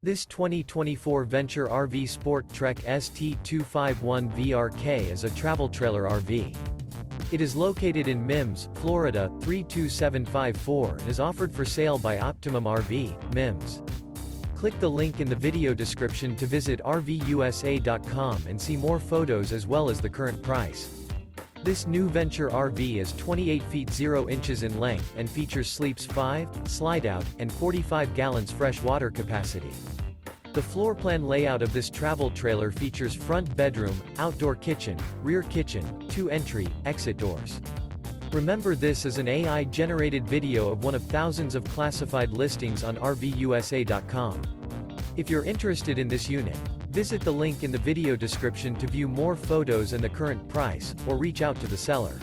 This 2024 Venture RV SportTrek ST251VRK is a travel trailer RV. It is located in Mims, Florida, 32754 and is offered for sale by Optimum RV, Mims. Click the link in the video description to visit RVUSA.com and see more photos as well as the current price. This new Venture RV is 28 feet 0 inches in length and features sleeps 5, Slideout, and 45 gallons fresh water capacity. The floor plan layout of this travel trailer features front bedroom, outdoor kitchen, rear kitchen, 2 entry, exit doors. Remember, this is an AI-generated video of one of thousands of classified listings on RVUSA.com. If you're interested in this unit, visit the link in the video description to view more photos and the current price, or reach out to the seller.